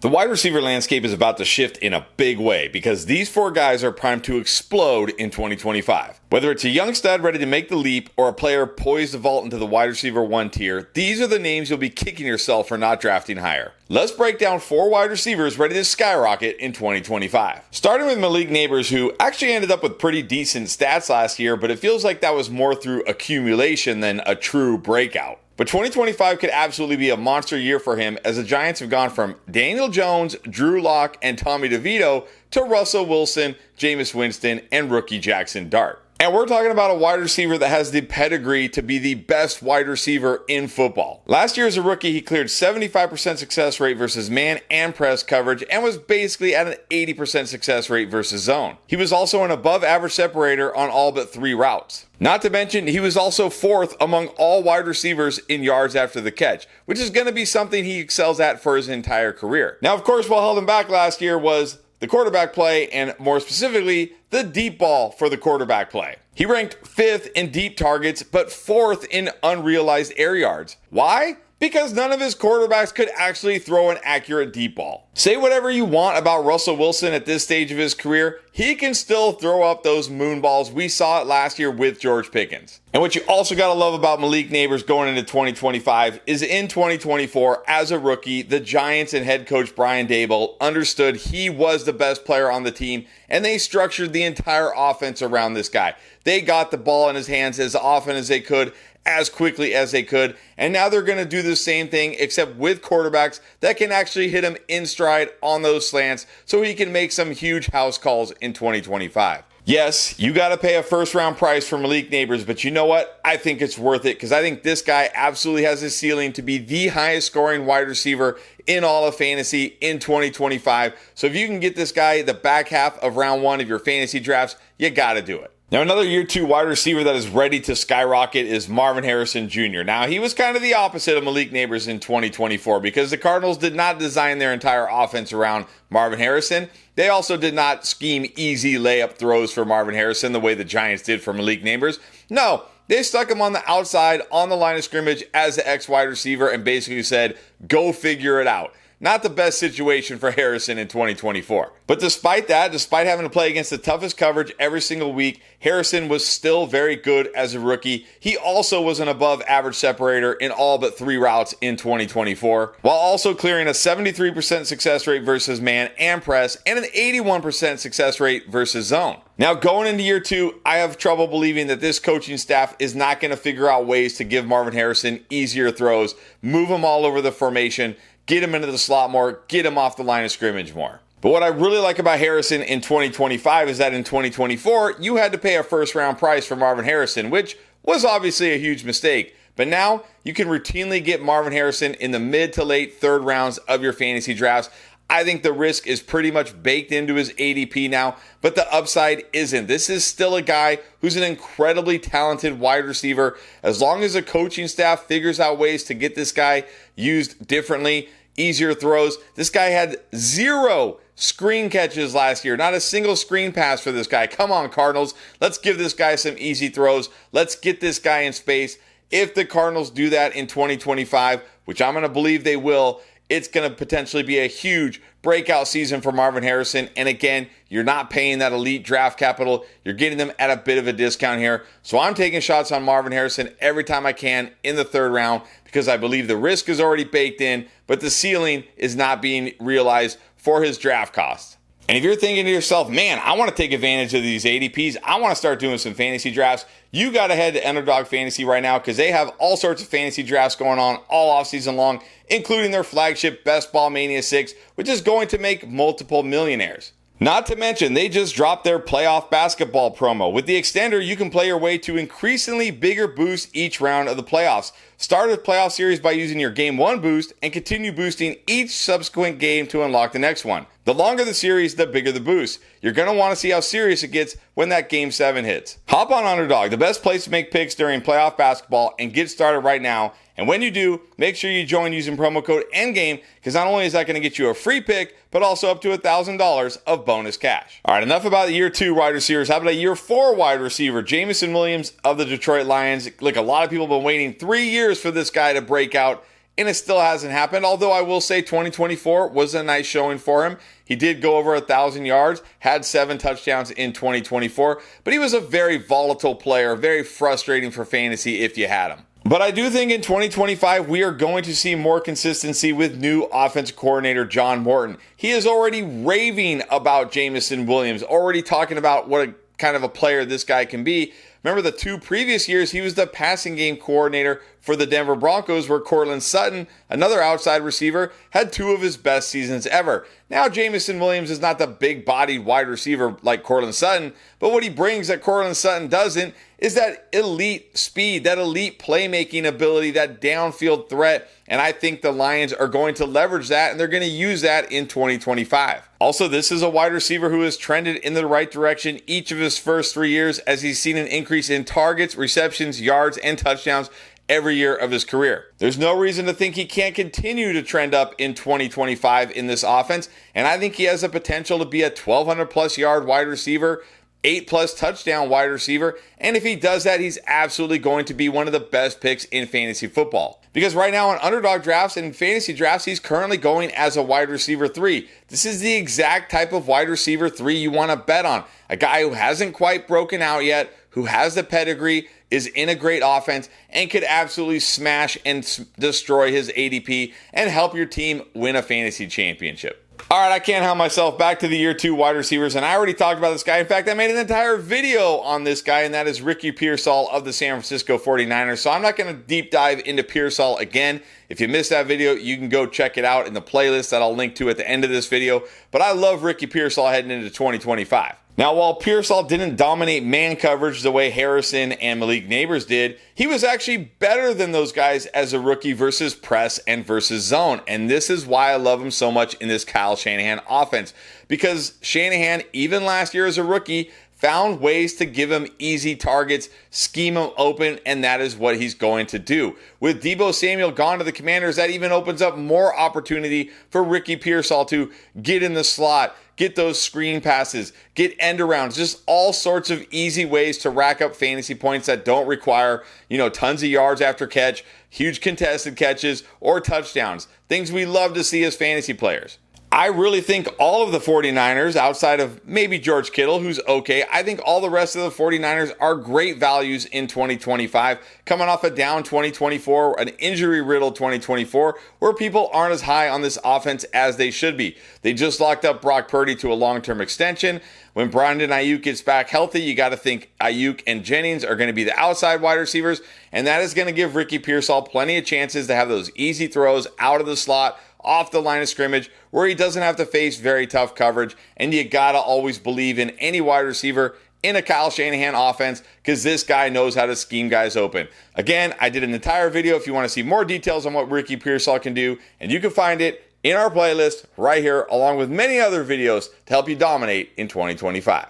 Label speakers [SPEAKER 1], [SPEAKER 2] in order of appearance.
[SPEAKER 1] The wide receiver landscape is about to shift in a big way because these four guys are primed to explode in 2025. Whether it's a young stud ready to make the leap or a player poised to vault into the wide receiver 1 tier, these are the names you'll be kicking yourself for not drafting higher. Let's break down 4 wide receivers ready to skyrocket in 2025. Starting with Malik Nabers, who actually ended up with pretty decent stats last year, but it feels like that was more through accumulation than a true breakout. But 2025 could absolutely be a monster year for him as the Giants have gone from Daniel Jones, Drew Lock, and Tommy DeVito to Russell Wilson, Jameis Winston, and rookie Jackson Dart. And we're talking about a wide receiver that has the pedigree to be the best wide receiver in football. Last year as a rookie, he cleared 75% success rate versus man and press coverage and was basically at an 80% success rate versus zone. He was also an above average separator on all but 3 routes. Not to mention, he was also 4th among all wide receivers in yards after the catch, which is going to be something he excels at for his entire career. Now, of course, what held him back last year was the quarterback play, and more specifically, the deep ball for the quarterback play. He ranked 5th in deep targets, but 4th in unrealized air yards. Why? Because none of his quarterbacks could actually throw an accurate deep ball. Say whatever you want about Russell Wilson at this stage of his career, he can still throw up those moon balls. We saw it last year with George Pickens. And what you also got to love about Malik Nabers going into 2025 is in 2024, as a rookie, the Giants and head coach Brian Daboll understood he was the best player on the team, and they structured the entire offense around this guy. They got the ball in his hands as often as they could, as quickly as they could, and now they're going to do the same thing except with quarterbacks that can actually hit him in stride on those slants so he can make some huge house calls in 2025. Yes, you got to pay a first round price for Malik Nabers, but you know what? I think it's worth it because I think this guy absolutely has a ceiling to be the highest scoring wide receiver in all of fantasy in 2025. So if you can get this guy the back half of round 1 of your fantasy drafts, you got to do it. Now, another year 2 wide receiver that is ready to skyrocket is Marvin Harrison Jr. Now, he was kind of the opposite of Malik Nabers in 2024 because the Cardinals did not design their entire offense around Marvin Harrison. They also did not scheme easy layup throws for Marvin Harrison the way the Giants did for Malik Nabers. No, they stuck him on the outside on the line of scrimmage as the X wide receiver and basically said, go figure it out. Not the best situation for Harrison in 2024. But despite that, despite having to play against the toughest coverage every single week, Harrison was still very good as a rookie. He also was an above average separator in all but 3 routes in 2024, while also clearing a 73% success rate versus man and press and an 81% success rate versus zone. Now, going into year 2, I have trouble believing that this coaching staff is not going to figure out ways to give Marvin Harrison easier throws, move him all over the formation, get him into the slot more, get him off the line of scrimmage more. But what I really like about Harrison in 2025 is that in 2024, you had to pay a first round price for Marvin Harrison, which was obviously a huge mistake. But now you can routinely get Marvin Harrison in the mid to late 3rd rounds of your fantasy drafts. I think the risk is pretty much baked into his ADP now, but the upside isn't. This is still a guy who's an incredibly talented wide receiver. As long as the coaching staff figures out ways to get this guy used differently, easier throws. This guy had 0 screen catches last year. Not a single screen pass for this guy. Come on, Cardinals. Let's give this guy some easy throws. Let's get this guy in space. If the Cardinals do that in 2025, which I'm going to believe they will, it's going to potentially be a huge breakout season for Marvin Harrison. And again, you're not paying that elite draft capital. You're getting them at a bit of a discount here. So I'm taking shots on Marvin Harrison every time I can in the 3rd round because I believe the risk is already baked in, but the ceiling is not being realized for his draft cost. And if you're thinking to yourself, man, I want to take advantage of these ADPs, I want to start doing some fantasy drafts, you got to head to Underdog Fantasy right now because they have all sorts of fantasy drafts going on all offseason long, including their flagship Best Ball Mania 6, which is going to make multiple millionaires. Not to mention, they just dropped their playoff basketball promo. With the extender, you can play your way to increasingly bigger boosts each round of the playoffs. Start a playoff series by using your Game 1 boost and continue boosting each subsequent game to unlock the next one. The longer the series, the bigger the boost. You're going to want to see how serious it gets when that Game 7 hits. Hop on Underdog, the best place to make picks during playoff basketball, and get started right now. And when you do, make sure you join using promo code ENDGAME because not only is that going to get you a free pick, but also up to $1,000 of bonus cash. All right, enough about the year 2 wide receivers. How about a year 4 wide receiver, Jameson Williams of the Detroit Lions? Look, a lot of people have been waiting 3 years for this guy to break out. and it still hasn't happened. Although I will say 2024 was a nice showing for him. He did go over 1,000 yards, had 7 touchdowns in 2024, but he was a very volatile player, very frustrating for fantasy if you had him. But I do think in 2025, we are going to see more consistency with new offensive coordinator John Morton. He is already raving about Jameson Williams, already talking about what a kind of a player this guy can be. Remember the 2 previous years, he was the passing game coordinator for the Denver Broncos, where Courtland Sutton, another outside receiver, had 2 of his best seasons ever. Now, Jameson Williams is not the big-bodied wide receiver like Courtland Sutton, but what he brings that Courtland Sutton doesn't is that elite speed, that elite playmaking ability, that downfield threat, and I think the Lions are going to leverage that, and they're going to use that in 2025. Also, this is a wide receiver who has trended in the right direction each of his first 3 years, as he's seen an increase in targets, receptions, yards, and touchdowns every year of his career. There's no reason to think he can't continue to trend up in 2025 in this offense, and I think he has the potential to be a 1,200 plus yard wide receiver, 8+ touchdown wide receiver, and if he does that, he's absolutely going to be one of the best picks in fantasy football. Because right now in underdog drafts and fantasy drafts, he's currently going as a wide receiver 3. This is the exact type of wide receiver 3 you want to bet on. A guy who hasn't quite broken out yet, who has the pedigree, is in a great offense, and could absolutely smash and destroy his ADP and help your team win a fantasy championship. All right, I can't help myself. Back to the year 2 wide receivers, and I already talked about this guy. In fact, I made an entire video on this guy, and that is Ricky Pearsall of the San Francisco 49ers. So I'm not going to deep dive into Pearsall again. If you missed that video, you can go check it out in the playlist that I'll link to at the end of this video. But I love Ricky Pearsall heading into 2025. Now, while Pearsall didn't dominate man coverage the way Harrison and Malik Neighbors did, he was actually better than those guys as a rookie versus press and versus zone. And this is why I love him so much in this Kyle Shanahan offense. Because Shanahan, even last year as a rookie, found ways to give him easy targets, scheme him open, and that is what he's going to do. With Deebo Samuel gone to the Commanders, that even opens up more opportunity for Ricky Pearsall to get in the slot, get those screen passes, get end arounds, just all sorts of easy ways to rack up fantasy points that don't require, tons of yards after catch, huge contested catches, or touchdowns. Things we love to see as fantasy players. I really think all of the 49ers, outside of maybe George Kittle, who's okay, I think all the rest of the 49ers are great values in 2025, coming off a down 2024, an injury-riddled 2024, where people aren't as high on this offense as they should be. They just locked up Brock Purdy to a long-term extension. When Brandon Ayuk gets back healthy, you got to think Ayuk and Jennings are going to be the outside wide receivers, and that is going to give Ricky Pearsall plenty of chances to have those easy throws out of the slot, off the line of scrimmage, where he doesn't have to face very tough coverage. And you got to always believe in any wide receiver in a Kyle Shanahan offense, because this guy knows how to scheme guys open. Again, I did an entire video if you want to see more details on what Ricky Pearsall can do, and you can find it in our playlist right here, along with many other videos to help you dominate in 2025.